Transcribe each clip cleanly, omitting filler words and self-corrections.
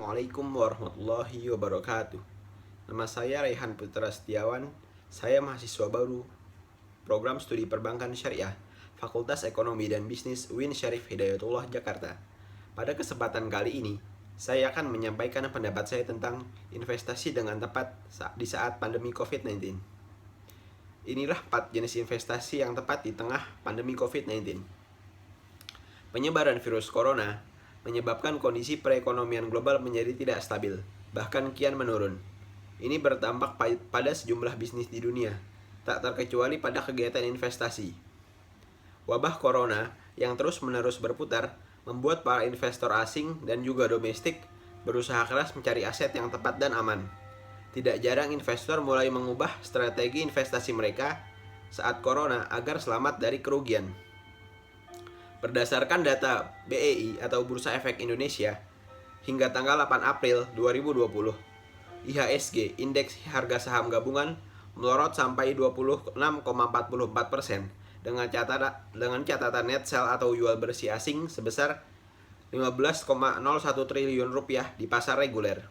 Assalamualaikum warahmatullahi wabarakatuh. Nama saya Raihan Putra Setiawan. Saya mahasiswa baru Program Studi Perbankan Syariah, Fakultas Ekonomi dan Bisnis UIN Syarif Hidayatullah Jakarta. Pada kesempatan kali ini, saya akan menyampaikan pendapat saya tentang investasi dengan tepat di saat pandemi COVID-19. Inilah 4 jenis investasi yang tepat di tengah pandemi COVID-19. Penyebaran virus corona menyebabkan kondisi perekonomian global menjadi tidak stabil, bahkan kian menurun. Ini berdampak pada sejumlah bisnis di dunia, tak terkecuali pada kegiatan investasi. Wabah corona yang terus-menerus berputar membuat para investor asing dan juga domestik berusaha keras mencari aset yang tepat dan aman. Tidak jarang investor mulai mengubah strategi investasi mereka saat corona agar selamat dari kerugian. Berdasarkan data BEI atau Bursa Efek Indonesia, hingga tanggal 8 April 2020, IHSG (Indeks Harga Saham Gabungan) melorot sampai 26,44% dengan catatan net sell atau jual bersih asing sebesar 15,01 triliun rupiah di pasar reguler.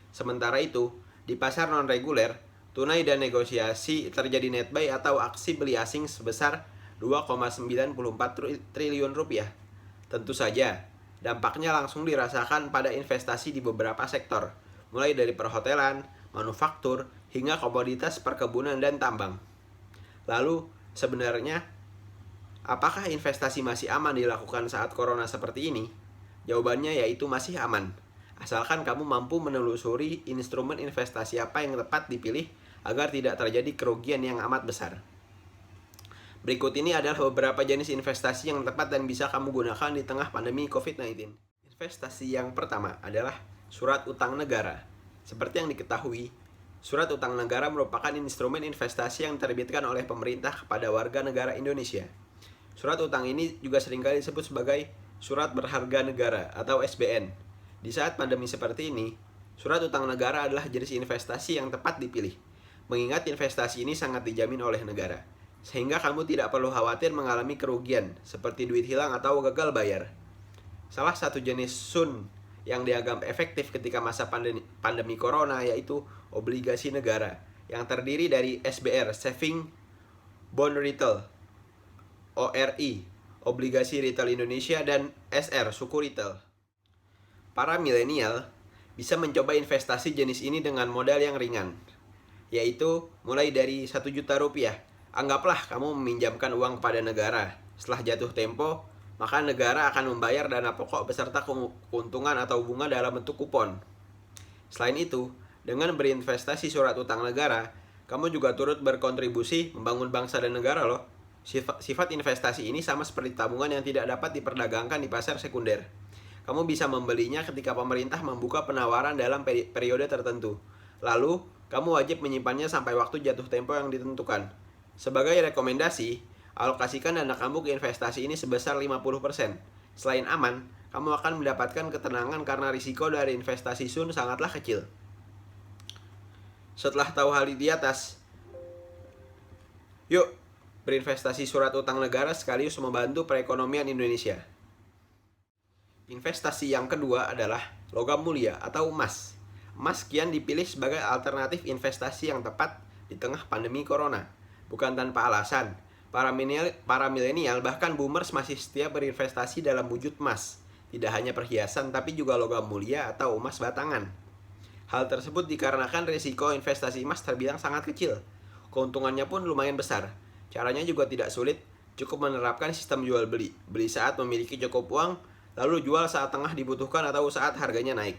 Sementara itu, di pasar non-reguler, tunai dan negosiasi terjadi net buy atau aksi beli asing sebesar 2,94 triliun rupiah. Tentu saja, dampaknya langsung dirasakan pada investasi di beberapa sektor, mulai dari perhotelan, manufaktur, hingga komoditas perkebunan dan tambang. Lalu, sebenarnya, apakah investasi masih aman dilakukan saat corona seperti ini? Jawabannya yaitu masih aman, asalkan kamu mampu menelusuri instrumen investasi apa yang tepat dipilih agar tidak terjadi kerugian yang amat besar. Berikut ini adalah beberapa jenis investasi yang tepat dan bisa kamu gunakan di tengah pandemi COVID-19. Investasi yang pertama adalah surat utang negara. Seperti yang diketahui, surat utang negara merupakan instrumen investasi yang diterbitkan oleh pemerintah kepada warga negara Indonesia. Surat utang ini juga seringkali disebut sebagai surat berharga negara atau SBN. Di saat pandemi seperti ini, surat utang negara adalah jenis investasi yang tepat dipilih, mengingat investasi ini sangat dijamin oleh negara, sehingga kamu tidak perlu khawatir mengalami kerugian seperti duit hilang atau gagal bayar. Salah satu jenis SUN yang dianggap efektif ketika masa pandemi corona yaitu obligasi negara yang terdiri dari SBR (Saving Bond Retail) ORI Obligasi Retail Indonesia dan SR Suku Retail. Para milenial bisa mencoba investasi jenis ini dengan modal yang ringan, yaitu mulai dari 1 juta rupiah. Anggaplah kamu meminjamkan uang kepada negara. Setelah jatuh tempo, maka negara akan membayar dana pokok beserta keuntungan atau bunga dalam bentuk kupon. Selain itu, dengan berinvestasi surat utang negara, kamu juga turut berkontribusi membangun bangsa dan negara loh. Sifat investasi ini sama seperti tabungan yang tidak dapat diperdagangkan di pasar sekunder. Kamu bisa membelinya ketika pemerintah membuka penawaran dalam periode tertentu. Lalu, kamu wajib menyimpannya sampai waktu jatuh tempo yang ditentukan. Sebagai rekomendasi, alokasikan dana kamu ke investasi ini sebesar 50%. Selain aman, kamu akan mendapatkan ketenangan karena risiko dari investasi SUN sangatlah kecil. Setelah tahu hal di atas, yuk berinvestasi surat utang negara sekaligus membantu perekonomian Indonesia. Investasi yang kedua adalah logam mulia atau emas. Emas kian dipilih sebagai alternatif investasi yang tepat di tengah pandemi corona. Bukan tanpa alasan, para milenial bahkan boomers masih setia berinvestasi dalam wujud emas. Tidak hanya perhiasan tapi juga logam mulia atau emas batangan. Hal tersebut dikarenakan risiko investasi emas terbilang sangat kecil. Keuntungannya pun lumayan besar. Caranya juga tidak sulit, cukup menerapkan sistem jual beli. Beli saat memiliki cukup uang, lalu jual saat tengah dibutuhkan atau saat harganya naik.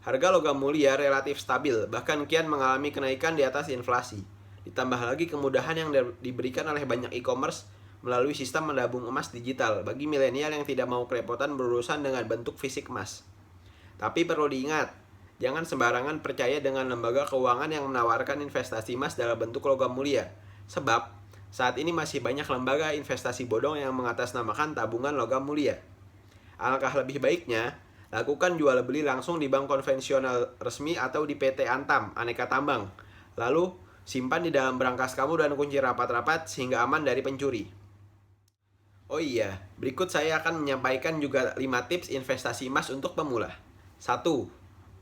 Harga logam mulia relatif stabil, bahkan kian mengalami kenaikan di atas inflasi. Ditambah lagi kemudahan yang diberikan oleh banyak e-commerce melalui sistem menabung emas digital bagi milenial yang tidak mau kerepotan berurusan dengan bentuk fisik emas. Tapi perlu diingat, jangan sembarangan percaya dengan lembaga keuangan yang menawarkan investasi emas dalam bentuk logam mulia. Sebab, saat ini masih banyak lembaga investasi bodong yang mengatasnamakan tabungan logam mulia. Alangkah lebih baiknya, lakukan jual beli langsung di bank konvensional resmi atau di PT Antam, Aneka Tambang. Lalu, simpan di dalam brankas kamu dan kunci rapat-rapat sehingga aman dari pencuri. Oh iya, berikut saya akan menyampaikan juga 5 tips investasi emas untuk pemula. 1.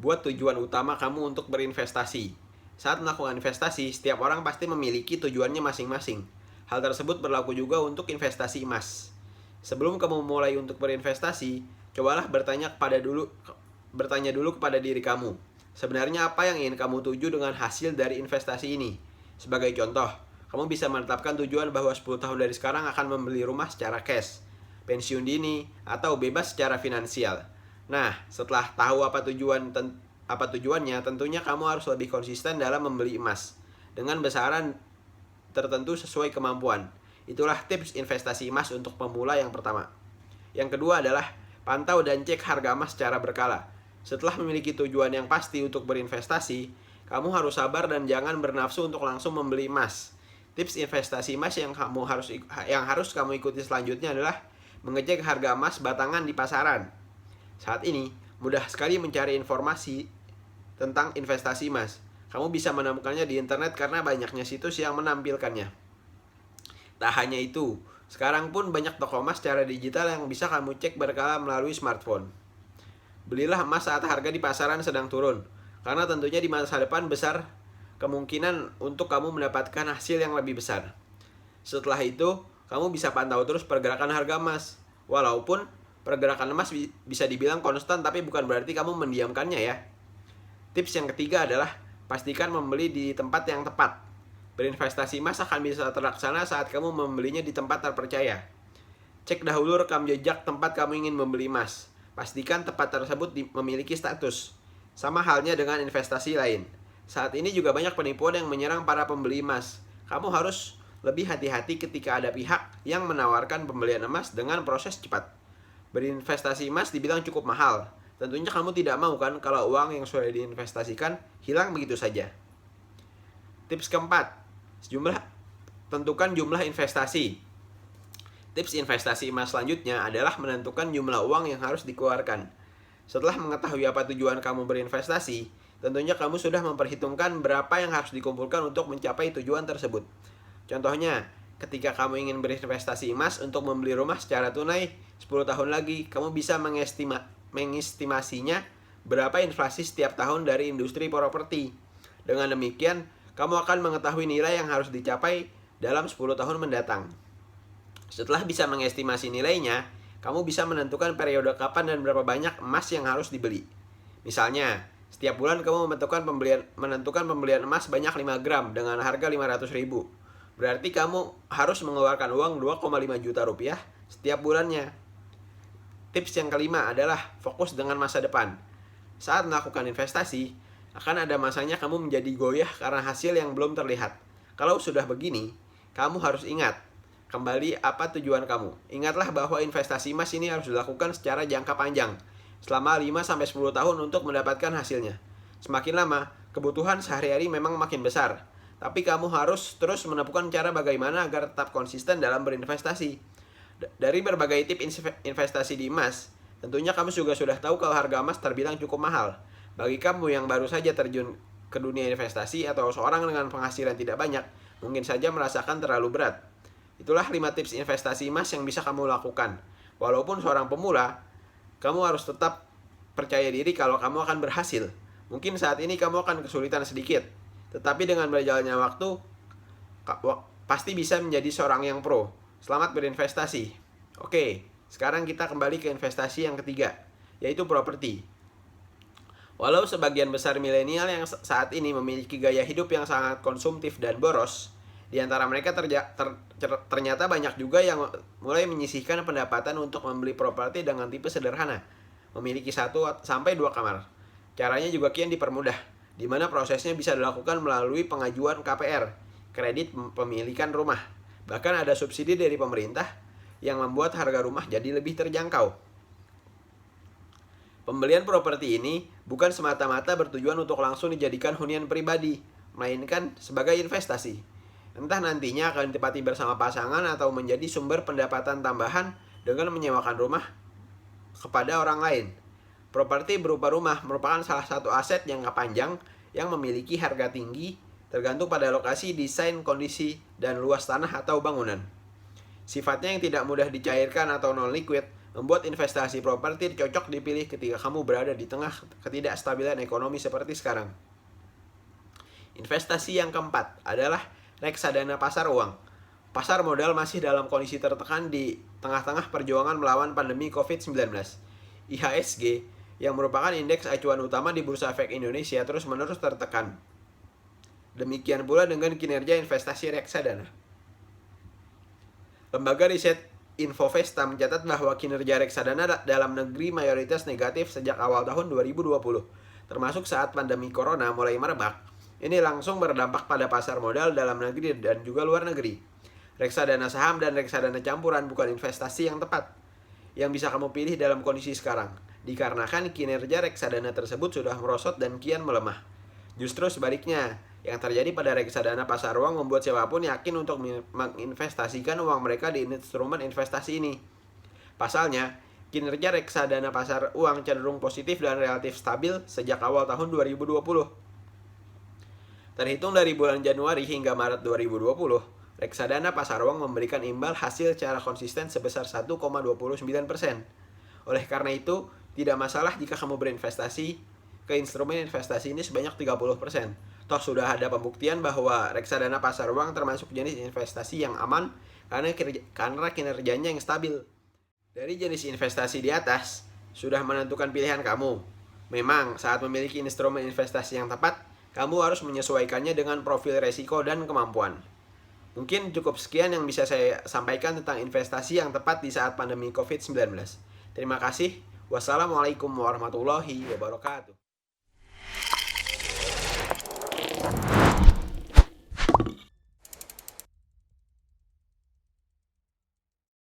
buat tujuan utama kamu untuk berinvestasi. Saat melakukan investasi, setiap orang pasti memiliki tujuannya masing-masing. Hal tersebut berlaku juga untuk investasi emas. Sebelum kamu mulai untuk berinvestasi, cobalah bertanya dulu kepada diri kamu. Sebenarnya apa yang ingin kamu tuju dengan hasil dari investasi ini? Sebagai contoh, kamu bisa menetapkan tujuan bahwa 10 tahun dari sekarang akan membeli rumah secara cash, pensiun dini, atau bebas secara finansial. Nah, setelah tahu apa tujuannya, tentunya kamu harus lebih konsisten dalam membeli emas dengan besaran tertentu sesuai kemampuan. Itulah tips investasi emas untuk pemula yang pertama. Yang kedua adalah pantau dan cek harga emas secara berkala. Setelah memiliki tujuan yang pasti untuk berinvestasi, kamu harus sabar dan jangan bernafsu untuk langsung membeli emas. Tips investasi emas yang harus kamu ikuti selanjutnya adalah mengecek harga emas batangan di pasaran. Saat ini, mudah sekali mencari informasi tentang investasi emas. Kamu bisa menemukannya di internet karena banyaknya situs yang menampilkannya. Tak hanya itu, sekarang pun banyak toko emas secara digital yang bisa kamu cek berkala melalui smartphone. Belilah emas saat harga di pasaran sedang turun, karena tentunya di masa depan besar kemungkinan untuk kamu mendapatkan hasil yang lebih besar. Setelah itu, kamu bisa pantau terus pergerakan harga emas. Walaupun pergerakan emas bisa dibilang konstan, tapi bukan berarti kamu mendiamkannya ya. Tips yang ketiga adalah pastikan membeli di tempat yang tepat. Berinvestasi emas akan bisa terlaksana saat kamu membelinya di tempat terpercaya. Cek dahulu rekam jejak tempat kamu ingin membeli emas. Pastikan tempat tersebut memiliki status. Sama halnya dengan investasi lain. Saat ini juga banyak penipuan yang menyerang para pembeli emas. Kamu harus lebih hati-hati ketika ada pihak yang menawarkan pembelian emas dengan proses cepat. Berinvestasi emas dibilang cukup mahal. Tentunya kamu tidak mau kan kalau uang yang sudah diinvestasikan hilang begitu saja. Tips keempat, tentukan jumlah investasi. Tips investasi emas selanjutnya adalah menentukan jumlah uang yang harus dikeluarkan. Setelah mengetahui apa tujuan kamu berinvestasi, tentunya kamu sudah memperhitungkan berapa yang harus dikumpulkan untuk mencapai tujuan tersebut. Contohnya, ketika kamu ingin berinvestasi emas untuk membeli rumah secara tunai 10 tahun lagi, kamu bisa mengestimasinya berapa inflasi setiap tahun dari industri properti. Dengan demikian, kamu akan mengetahui nilai yang harus dicapai dalam 10 tahun mendatang. Setelah bisa mengestimasi nilainya, kamu bisa menentukan periode kapan dan berapa banyak emas yang harus dibeli. Misalnya, setiap bulan kamu menentukan pembelian emas banyak 5 gram dengan harga 500.000. Berarti kamu harus mengeluarkan uang 2,5 juta rupiah setiap bulannya. Tips yang kelima adalah fokus dengan masa depan. Saat melakukan investasi, akan ada masanya kamu menjadi goyah karena hasil yang belum terlihat. Kalau sudah begini, kamu harus ingat kembali apa tujuan kamu. Ingatlah bahwa investasi emas ini harus dilakukan secara jangka panjang, selama 5-10 tahun untuk mendapatkan hasilnya. Semakin lama, kebutuhan sehari-hari memang makin besar. Tapi kamu harus terus menemukan cara bagaimana agar tetap konsisten dalam berinvestasi. Dari berbagai tips investasi di emas, tentunya kamu juga sudah tahu kalau harga emas terbilang cukup mahal. Bagi kamu yang baru saja terjun ke dunia investasi atau seorang dengan penghasilan tidak banyak, mungkin saja merasakan terlalu berat. Itulah 5 tips investasi emas yang bisa kamu lakukan. Walaupun seorang pemula, kamu harus tetap percaya diri kalau kamu akan berhasil. Mungkin saat ini kamu akan kesulitan sedikit, tetapi dengan berjalannya waktu, pasti bisa menjadi seorang yang pro. Selamat berinvestasi. Oke, sekarang kita kembali ke investasi yang ketiga, yaitu properti. Walau sebagian besar milenial yang saat ini memiliki gaya hidup yang sangat konsumtif dan boros, di antara mereka ternyata banyak juga yang mulai menyisihkan pendapatan untuk membeli properti dengan tipe sederhana, memiliki 1-2 kamar. Caranya juga kian dipermudah, di mana prosesnya bisa dilakukan melalui pengajuan KPR, kredit pemilikan rumah. Bahkan ada subsidi dari pemerintah yang membuat harga rumah jadi lebih terjangkau. Pembelian properti ini bukan semata-mata bertujuan untuk langsung dijadikan hunian pribadi, melainkan sebagai investasi. Entah nantinya akan ditempati bersama pasangan atau menjadi sumber pendapatan tambahan dengan menyewakan rumah kepada orang lain. Properti berupa rumah merupakan salah satu aset jangka panjang yang memiliki harga tinggi tergantung pada lokasi, desain, kondisi, dan luas tanah atau bangunan. Sifatnya yang tidak mudah dicairkan atau non-liquid membuat investasi properti cocok dipilih ketika kamu berada di tengah ketidakstabilan ekonomi seperti sekarang. Investasi yang keempat adalah reksadana pasar uang. Pasar modal masih dalam kondisi tertekan di tengah-tengah perjuangan melawan pandemi COVID-19. IHSG, yang merupakan indeks acuan utama di Bursa Efek Indonesia, terus-menerus tertekan. Demikian pula dengan kinerja investasi reksadana. Lembaga riset Infovesta mencatat bahwa kinerja reksadana dalam negeri mayoritas negatif sejak awal tahun 2020, termasuk saat pandemi corona mulai merebak. Ini langsung berdampak pada pasar modal dalam negeri dan juga luar negeri. Reksadana saham dan reksadana campuran bukan investasi yang tepat yang bisa kamu pilih dalam kondisi sekarang, dikarenakan kinerja reksadana tersebut sudah merosot dan kian melemah. Justru sebaliknya, yang terjadi pada reksadana pasar uang membuat siapapun yakin untuk menginvestasikan uang mereka di instrumen investasi ini. Pasalnya, kinerja reksadana pasar uang cenderung positif dan relatif stabil sejak awal tahun 2020. Terhitung dari bulan Januari hingga Maret 2020, reksadana pasar uang memberikan imbal hasil secara konsisten sebesar 1,29%. Oleh karena itu, tidak masalah jika kamu berinvestasi ke instrumen investasi ini sebanyak 30%. Toh sudah ada pembuktian bahwa reksadana pasar uang termasuk jenis investasi yang aman karena kinerjanya yang stabil. Dari jenis investasi di atas, sudah menentukan pilihan kamu. Memang saat memiliki instrumen investasi yang tepat, kamu harus menyesuaikannya dengan profil resiko dan kemampuan. Mungkin cukup sekian yang bisa saya sampaikan tentang investasi yang tepat di saat pandemi COVID-19. Terima kasih. Wassalamualaikum warahmatullahi wabarakatuh.